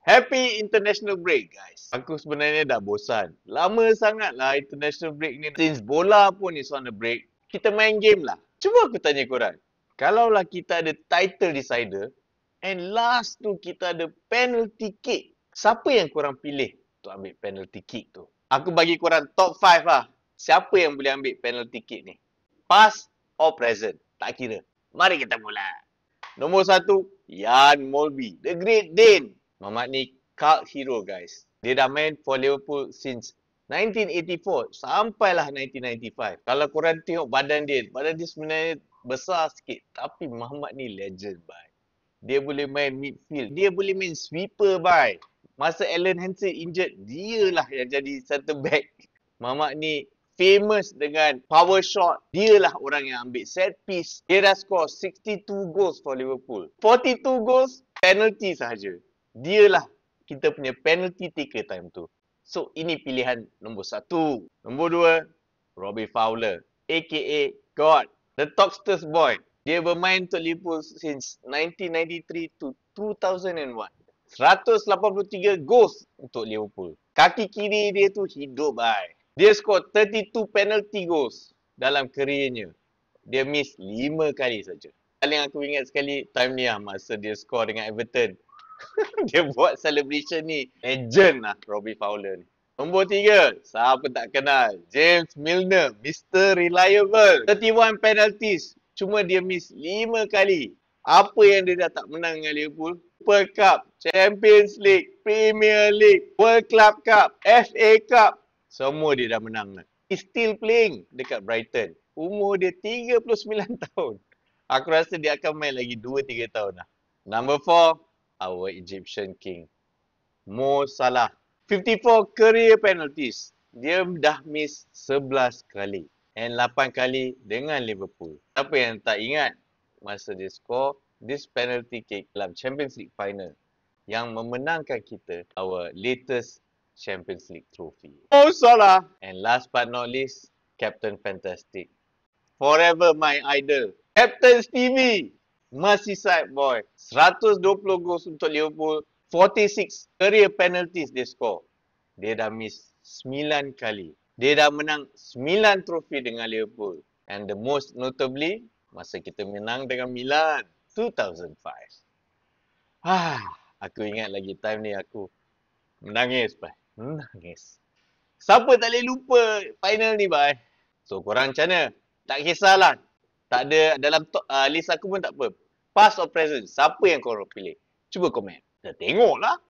Happy International Break, guys. Aku sebenarnya dah bosan. Lama sangat lah International Break ni. Since bola pun is on the break, kita main game lah. Cuba aku tanya korang. Kalaulah kita ada title decider, and last tu kita ada penalty kick. Siapa yang korang pilih untuk ambil penalty kick tu? Aku bagi korang top 5 lah. Siapa yang boleh ambil penalty kick ni? Past or present? Tak kira. Mari kita mula. Nombor 1, Jan Molby, The Great Dane. Mamat ni cult hero, guys. Dia dah main for Liverpool since 1984 sampailah 1995. Kalau korang tengok badan dia sebenarnya besar sikit. Tapi Mamat ni legend, bye. Dia boleh main midfield. Dia boleh main sweeper, bye. Masa Alan Hansen injured, dialah yang jadi center back. Mamat ni famous dengan power shot. Dialah orang yang ambil set piece. Dia dah score 62 goals for Liverpool. 42 goals, penalty sahaja. Dialah kita punya penalty taker time tu. So, ini pilihan nombor 1. Nombor 2, Robbie Fowler, aka God, the Talksters boy. Dia bermain untuk Liverpool since 1993 to 2001. 183 goals untuk Liverpool. Kaki kiri dia tu hidup, bye. Dia score 32 penalty goals dalam kerjanya. Dia miss 5 kali saja. Paling aku ingat sekali time ni lah masa dia score dengan Everton. Dia buat celebration ni. Legend lah Robbie Fowler ni. Nombor 3, siapa tak kenal? James Milner, Mr. Reliable. 31 penalties. Cuma dia miss 5 kali. Apa yang dia dah tak menang dengan Liverpool? Super Cup, Champions League, Premier League, World Club Cup, FA Cup. Semua dia dah menang lah. He's still playing dekat Brighton. Umur dia 39 tahun. Aku rasa dia akan main lagi 2-3 tahun lah. Number 4, our Egyptian King, Mo Salah. 54 career penalties. Dia dah miss 11 kali. And 8 kali dengan Liverpool. Siapa yang tak ingat masa dia score this penalty kick dalam Champions League final yang memenangkan kita our latest Champions League trophy. Mo Salah. And last but not least, Captain Fantastic. Forever my idol, Captain Stevie. Merseyside boy. 120 goals untuk Liverpool. 46 career penalties dia score. Dia dah miss 9 kali. Dia dah menang 9 trofi dengan Liverpool. And the most notably, masa kita menang dengan Milan 2005. Aku ingat lagi time ni aku menangis, bye. Menangis. Siapa tak boleh lupa final ni, bye. So, korang macam mana? Tak kisahlah. Tak ada dalam list aku pun tak apa. Past or present, siapa yang korang pilih? Cuba komen. Kita tengoklah.